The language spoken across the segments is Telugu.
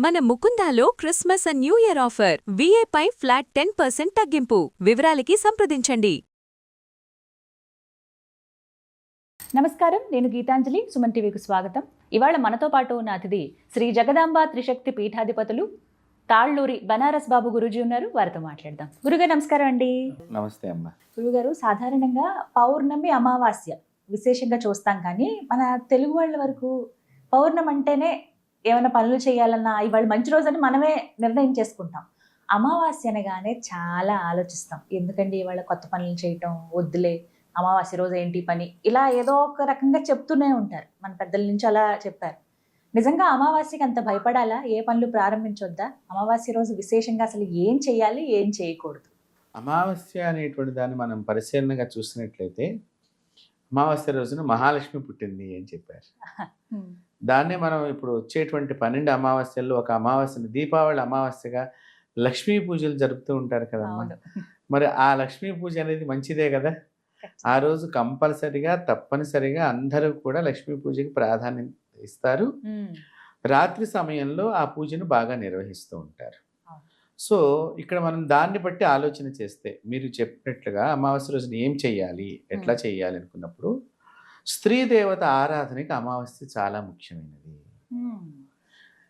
మన ముకుందాలో Christmas and new year offer వీఏపై ఫ్లాట్ 10% తగ్గింపు. వివరాలకి సంప్రదించండి. నమస్కారం, నేను గీతాంజలి. సుమన్ టీవీకి స్వాగతం. ఇవాళ మనతో పాటు ఉన్న అతిథి శ్రీ జగదాంబ త్రిశక్తి పీఠాధిపతులు తాళ్ళూరి బనారస్ బాబు గురూజీ ఉన్నారు. వారితో మాట్లాడదాం. గురుగారు నమస్కారం అండి. నమస్తే అమ్మ. గురుగారు, సాధారణంగా పౌర్ణమి అమావాస్య విశేషంగా చూస్తాం, కానీ మన తెలుగు వాళ్ళ వరకు పౌర్ణమి అంటేనే ఏమైనా పనులు చేయాలన్నా ఇవాళ మంచి రోజని మనమే నిర్ణయం చేసుకుంటాం. అమావాస్య అనగానే చాలా ఆలోచిస్తాం. ఎందుకండి ఇవాళ కొత్త పనులు చేయటం, వద్దులే అమావాస్య రోజు ఏంటి పని, ఇలా ఏదో ఒక రకంగా చెప్తూనే ఉంటారు. మన పెద్దల నుంచి అలా చెప్పారు. నిజంగా అమావాస్యకి అంత భయపడాలా? ఏ పనులు ప్రారంభించొద్దా? అమావాస్య రోజు విశేషంగా అసలు ఏం చేయాలి, ఏం చేయకూడదు? అమావాస్య అనేటువంటి దాన్ని మనం పరిశీలనగా చూసినట్లయితే అమావాస్య రోజున మహాలక్ష్మి పుట్టింది అని చెప్పారు. దాన్నే మనం ఇప్పుడు వచ్చేటువంటి 12 అమావాస్యల్లో ఒక అమావాస్యను దీపావళి అమావాస్యగా లక్ష్మీ పూజలు జరుపుతూ ఉంటారు కదమ్మా. మరి ఆ లక్ష్మీ పూజ అనేది మంచిదే కదా. ఆ రోజు కంపల్సరిగా తప్పనిసరిగా అందరూ కూడా లక్ష్మీ పూజకి ప్రాధాన్యత ఇస్తారు. రాత్రి సమయంలో ఆ పూజను బాగా నిర్వహిస్తూ ఉంటారు. సో ఇక్కడ మనం దాన్ని బట్టి ఆలోచన చేస్తే మీరు చెప్పినట్లుగా అమావాస్య రోజున ఏం చెయ్యాలి, ఎట్లా చెయ్యాలి అనుకున్నప్పుడు స్త్రీ దేవత ఆరాధనకి అమావాస్య చాలా ముఖ్యమైనది.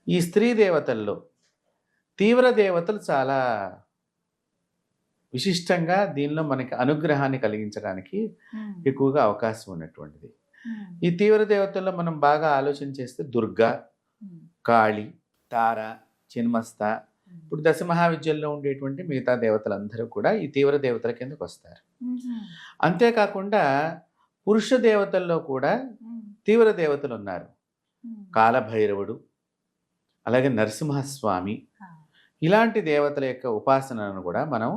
ఈ స్త్రీ దేవతల్లో తీవ్ర దేవతలు చాలా విశిష్టంగా దీనిలో మనకి అనుగ్రహాన్ని కలిగించడానికి ఎక్కువగా అవకాశం ఉన్నటువంటిది. ఈ తీవ్ర దేవతల్లో మనం బాగా ఆలోచన చేస్తే దుర్గా, కాళి, తార, చిన్మస్త, ఇప్పుడు దశమహావిద్యల్లో ఉండేటువంటి మిగతా దేవతలందరూ కూడా ఈ తీవ్ర దేవతల కిందకు వస్తారు. అంతేకాకుండా పురుష దేవతల్లో కూడా తీవ్ర దేవతలు ఉన్నారు. కాలభైరవుడు, అలాగే నరసింహస్వామి, ఇలాంటి దేవతల యొక్క ఉపాసనను కూడా మనం,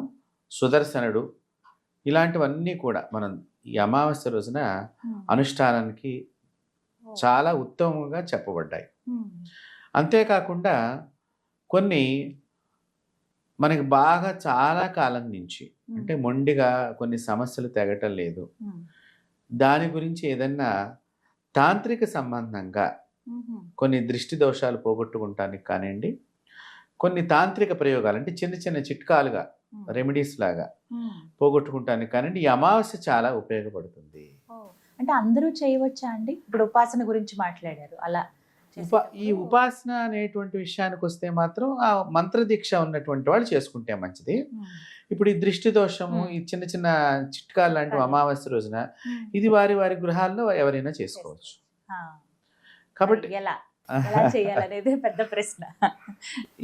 సుదర్శనుడు, ఇలాంటివన్నీ కూడా మనం ఈ అమావాస్య రోజున అనుష్ఠానానికి చాలా ఉత్తమంగా చెప్పబడ్డాయి. అంతేకాకుండా కొన్ని మనకి బాగా చాలా కాలం నుంచి అంటే మొండిగా కొన్ని సమస్యలు తెగటం లేదు, దాని గురించి ఏదన్నా తాంత్రిక సంబంధంగా కొన్ని దృష్టి దోషాలు పోగొట్టుకుంటానికి కానివ్వండి, కొన్ని తాంత్రిక ప్రయోగాలు అంటే చిన్న చిన్న చిట్కాలుగా రెమెడీస్ లాగా పోగొట్టుకుంటానికి కానివ్వండి ఈ అమావాస్య చాలా ఉపయోగపడుతుంది. అంటే అందరూ చేయవచ్చా అండి? ఇప్పుడు ఉపాసన గురించి మాట్లాడారు. అలా ఈ ఉపాసన అనేటువంటి విషయానికి వస్తే మాత్రం ఆ మంత్రదీక్ష ఉన్నటువంటి వాళ్ళు చేసుకుంటే మంచిది. ఇప్పుడు ఈ దృష్టి దోషము, ఈ చిన్న చిన్న చిట్కాలు లాంటివి అమావాస్య రోజున ఇది వారి వారి గృహాల్లో ఎవరైనా చేసుకోవచ్చు. కాబట్టి ఎలా చేయాలనేది పెద్ద ప్రశ్న.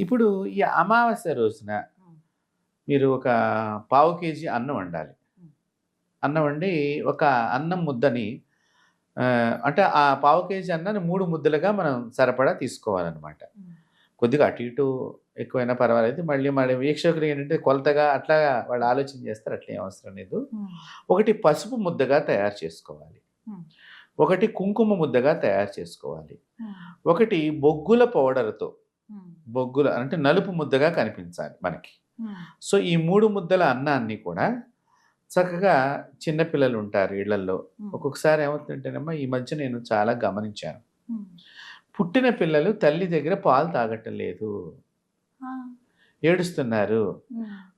ఇప్పుడు ఈ అమావాస్య రోజున మీరు ఒక 1/4 కేజీ అన్నం వండాలి. అన్నం వండి ఒక అన్నం ముద్దని అంటే ఆ 1/4 కేజీ అన్నాన్ని 3 ముద్దలుగా మనం సరిపడా తీసుకోవాలన్నమాట. కొద్దిగా అటు ఇటు ఎక్కువైనా పర్వాలేదు. మళ్ళీ వీక్షకులు ఏంటంటే కొలతగా అట్లా వాళ్ళు ఆలోచన చేస్తారు, అట్లా ఏం అవసరం లేదు. ఒకటి పసుపు ముద్దగా తయారు చేసుకోవాలి, ఒకటి కుంకుమ ముద్దగా తయారు చేసుకోవాలి, ఒకటి బొగ్గుల పౌడర్తో, బొగ్గుల అంటే నలుపు ముద్దగా కనిపించాలి మనకి. సో ఈ 3 ముద్దల అన్నాన్ని కూడా చక్కగా చిన్నపిల్లలు ఉంటారు ఇళ్లలో. ఒక్కొక్కసారి ఏమవుతుంటేనమ్మా ఈ మధ్య నేను చాలా గమనించాను, పుట్టిన పిల్లలు తల్లి దగ్గర పాలు తాగటం లేదు, ఏడుస్తున్నారు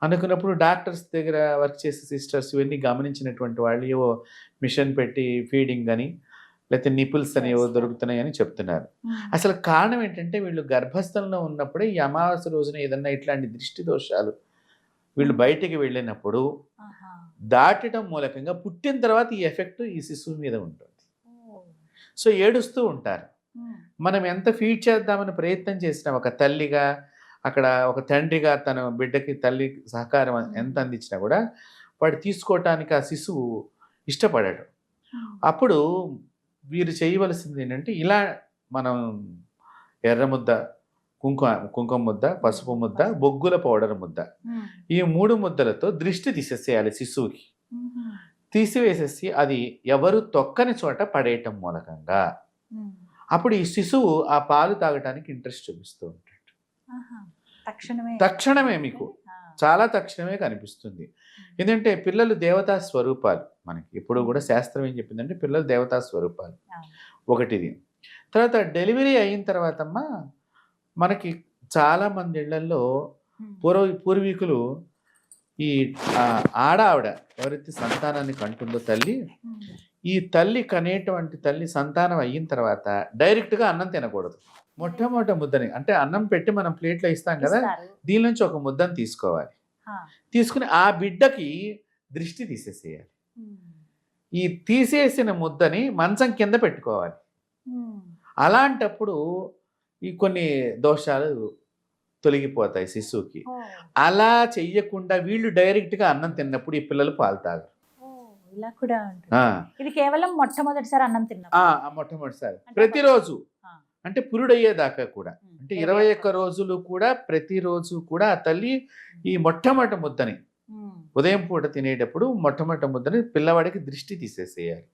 అనుకున్నప్పుడు డాక్టర్స్ దగ్గర వర్క్ చేసే సిస్టర్స్ ఇవన్నీ గమనించినటువంటి వాళ్ళు ఏవో మిషన్ పెట్టి ఫీడింగ్ అని లేకపోతే నిపుల్స్ అని ఏవో దొరుకుతున్నాయని చెప్తున్నారు. అసలు కారణం ఏంటంటే వీళ్ళు గర్భస్థంలో ఉన్నప్పుడే ఈ అమావాస్య రోజున ఏదన్నా ఇట్లాంటి దృష్టి దోషాలు వీళ్ళు బయటికి వెళ్ళినప్పుడు దాటడం మూలకంగా పుట్టిన తర్వాత ఈ ఎఫెక్ట్ ఈ శిశువు మీద ఉంటుంది. సో ఏడుస్తూ ఉంటారు. మనం ఎంత ఫీడ్ చేద్దామని ప్రయత్నం చేసినా ఒక తల్లిగా, అక్కడ ఒక తండ్రిగా తన బిడ్డకి తల్లి సహకారం ఎంత అందించినా కూడా వాడు తీసుకోవటానికి ఆ శిశువు ఇష్టపడాడు. అప్పుడు వీరు చేయవలసింది ఏంటంటే ఇలా మనం ఎర్ర ముద్ద, కుంకుమ ముద్ద, పసుపు ముద్ద, బొగ్గుల పౌడర్ ముద్ద, ఈ 3 ముద్దలతో దృష్టి తీసేసేయాలి శిశువుకి. తీసివేసేసి అది ఎవరు తొక్కని చోట పడేయటం మూలకంగా అప్పుడు ఈ శిశువు ఆ పాలు తాగటానికి ఇంట్రెస్ట్ చూపిస్తూ ఉంటాడు. తక్షణమే మీకు చాలా తక్షణమే కనిపిస్తుంది. ఎందుకంటే పిల్లలు దేవతా స్వరూపాలు. మనకి ఎప్పుడు కూడా శాస్త్రం ఏం చెప్పిందంటే పిల్లలు దేవతా స్వరూపాలు ఒకటిది. తర్వాత డెలివరీ అయిన తర్వాత మనకి చాలా మంది ఇళ్లలో పూర్వీకులు ఈ ఆడావిడ ఎవరైతే సంతానాన్ని కంటుందో తల్లి, ఈ తల్లి కనేటువంటి తల్లి సంతానం అయిన తర్వాత డైరెక్ట్గా అన్నం తినకూడదు. మొట్టమొదటి ముద్దని అంటే అన్నం పెట్టి మనం ప్లేట్లో ఇస్తాం కదా, దీని నుంచి ఒక ముద్దను తీసుకోవాలి. తీసుకుని ఆ బిడ్డకి దృష్టి తీసేసేయాలి. ఈ తీసేసిన ముద్దని మంచం కింద పెట్టుకోవాలి. అలాంటప్పుడు ఈ కొన్ని దోషాలు తొలగిపోతాయి శిశువుకి. అలా చెయ్యకుండా వీళ్ళు డైరెక్ట్గా అన్నం తిన్నప్పుడు ఈ పిల్లలు పాలు తాగరు. ఇలా కూడా ఇది కేవలం మొట్టమొదటిసారి అన్నం తిన్నా మొట్టమొదటిసారి ప్రతిరోజు అంటే పురుడయ్యేదాకా కూడా అంటే 21 రోజులు కూడా ప్రతిరోజు కూడా ఆ తల్లి ఈ మొట్టమొదటి ముద్దని ఉదయం పూట తినేటప్పుడు మొట్టమొదటి ముద్దని పిల్లవాడికి దృష్టి తీసేసేయాలి,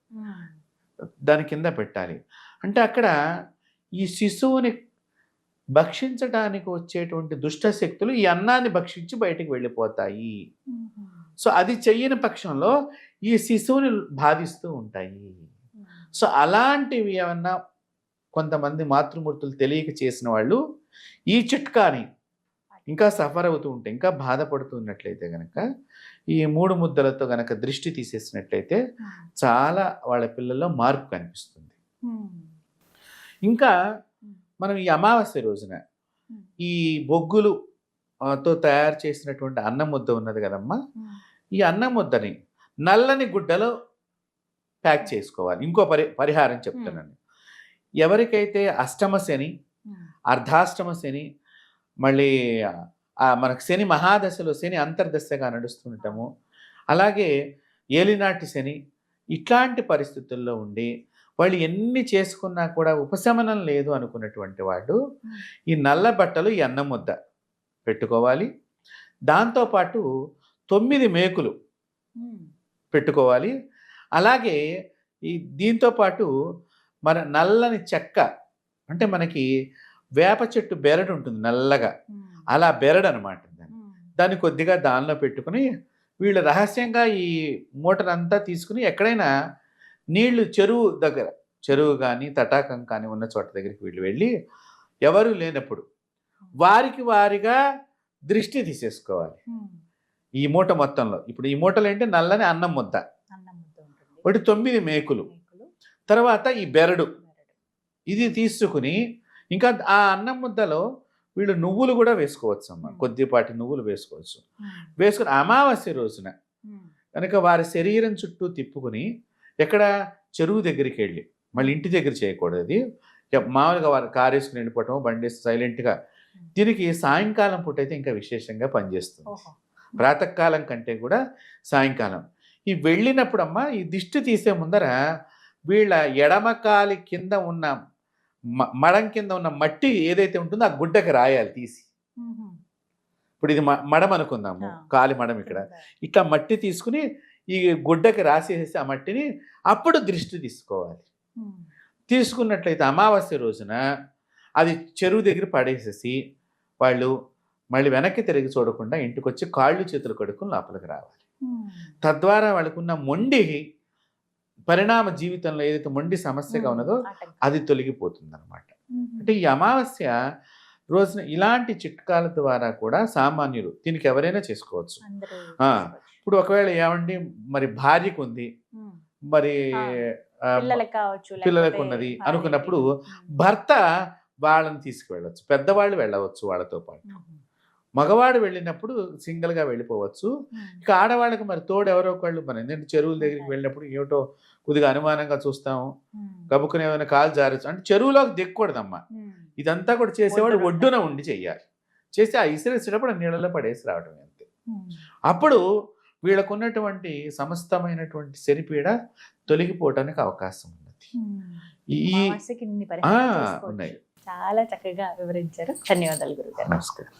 దాని కింద పెట్టాలి. అంటే అక్కడ ఈ శిశువుని భక్షించడానికి వచ్చేటువంటి దుష్ట శక్తులు ఈ అన్నాన్ని భక్షించి బయటికి వెళ్ళిపోతాయి. సో అది చెయ్యని పక్షంలో ఈ శిశువుని బాధిస్తూ ఉంటాయి. సో అలాంటివి ఏమన్నా కొంతమంది మాతృమూర్తులు తెలియక చేసిన వాళ్ళు ఈ చిట్కాని ఇంకా సఫర్ అవుతూ ఉంటే, ఇంకా బాధపడుతున్నట్లయితే కనుక ఈ 3 ముద్దలతో కనుక దృష్టి తీసేసినట్లయితే చాలా వాళ్ళ పిల్లల్లో మార్పు కనిపిస్తుంది. ఇంకా మనం ఈ అమావాస్య రోజున ఈ బొగ్గులుతో తయారు చేసినటువంటి అన్నం ముద్ద ఉన్నది కదమ్మా, ఈ అన్నం ముద్దని నల్లని గుడ్డలో ప్యాక్ చేసుకోవాలి. ఇంకో పరిహారం చెప్తున్నాను. ఎవరికైతే అష్టమ శని, అర్ధాష్టమ శని, మళ్ళీ మనకు శని మహాదశలో శని అంతర్దశగా నడుస్తుంటాము, అలాగే ఏలినాటి శని, ఇట్లాంటి పరిస్థితుల్లో ఉండి వాళ్ళు ఎన్ని చేసుకున్నా కూడా ఉపశమనం లేదు అనుకున్నటువంటి వాళ్ళు ఈ నల్ల బట్టలు ఈ అన్నం ముద్ద పెట్టుకోవాలి. దాంతోపాటు 9 మేకులు పెట్టుకోవాలి. అలాగే ఈ దీంతోపాటు మన నల్లని చెక్క అంటే మనకి వేప చెట్టు బెరడు ఉంటుంది నల్లగా, అలా బెరడు అనమాట. దాన్ని కొద్దిగా దానిలో పెట్టుకుని వీళ్ళు రహస్యంగా ఈ మూటనంతా తీసుకుని ఎక్కడైనా నీళ్లు చెరువు కానీ తటాకం కానీ ఉన్న చోట దగ్గరికి వీళ్ళు వెళ్ళి ఎవరు లేనప్పుడు వారికి వారిగా దృష్టి తీసేసుకోవాలి ఈ మూట మొత్తంలో. ఇప్పుడు ఈ మూటలు ఏంటి, నల్లని అన్నం ముద్ద, ఒకటి 9 మేకులు, తర్వాత ఈ బెరడు, ఇది తీసుకుని ఇంకా ఆ అన్నం ముద్దలో వీళ్ళు నువ్వులు కూడా వేసుకోవచ్చు అమ్మ, కొద్దిపాటి నువ్వులు వేసుకోవచ్చు. వేసుకుని అమావాస్య రోజున కనుక వారి శరీరం చుట్టూ తిప్పుకుని ఎక్కడ చెరువు దగ్గరికి వెళ్ళి, మళ్ళీ ఇంటి దగ్గర చేయకూడదు, అది మామూలుగా వారు కారు వేసుకుని వెళ్ళిపోవటం, బండి వేసి సైలెంట్గా. దీనికి సాయంకాలం పూట అయితే ఇంకా విశేషంగా పనిచేస్తుంది, ప్రాతకాలం కంటే కూడా సాయంకాలం. ఈ వెళ్ళినప్పుడు అమ్మ ఈ దిష్టి తీసే ముందర వీళ్ళ ఎడమకాలి కింద ఉన్న మడం కింద ఉన్న మట్టి ఏదైతే ఉంటుందో ఆ గుడ్డకి రాయాలి తీసి. ఇప్పుడు ఇది మడం అనుకుందాము, కాలి మడం, ఇక్కడ ఇట్లా మట్టి తీసుకుని ఈ గుడ్డకి రాసేసి ఆ మట్టిని అప్పుడు దృష్టి తీసుకోవాలి. తీసుకున్నట్లయితే అమావాస్య రోజున అది చెరువు దగ్గర పడేసేసి వాళ్ళు మళ్ళీ వెనక్కి తిరిగి చూడకుండా ఇంటికి వచ్చి కాళ్ళు చేతులు కడుక్కుని లోపలికి రావాలి. తద్వారా వాళ్ళకున్న మొండి పరిణామ జీవితంలో ఏదైతే మొండి సమస్యగా ఉన్నదో అది తొలగిపోతుంది అనమాట. అంటే ఈ అమావాస్య రోజున ఇలాంటి చిట్కాల ద్వారా కూడా సామాన్యులు దీనికి ఎవరైనా చేసుకోవచ్చు. ఇప్పుడు ఒకవేళ ఏమండి మరి భార్యకు ఉంది, మరి పిల్లలకు ఉన్నది అనుకున్నప్పుడు భర్త వాళ్ళని తీసుకువెళ్ళవచ్చు, పెద్దవాళ్ళు వెళ్ళవచ్చు వాళ్ళతో పాటు. మగవాడు వెళ్ళినప్పుడు సింగిల్గా వెళ్ళిపోవచ్చు. ఇక ఆడవాళ్ళకి మరి తోడు ఎవరో ఒకళ్ళు, మన ఎందుకంటే చెరువుల దగ్గరికి వెళ్ళినప్పుడు ఏమిటో కొద్దిగా అనుమానంగా చూస్తాము, గబుకుని ఏమైనా కాలు జారచ్చు అంటే చెరువులోకి దిక్కకూడదమ్మా. ఇదంతా కూడా చేసేవాడు ఒడ్డున ఉండి చెయ్యాలి. చేసి ఆ ఇసిరేసేటప్పుడు నీళ్ళలో పడేసి రావడం అంతే. అప్పుడు వీళ్ళకున్నటువంటి సమస్తమైనటువంటి శనిపీడ తొలగిపోవటానికి అవకాశం ఉన్నది. ఉన్నాయి. చాలా చక్కగా వివరించారు. ధన్యవాదాలు గురుగారు. నమస్కారం.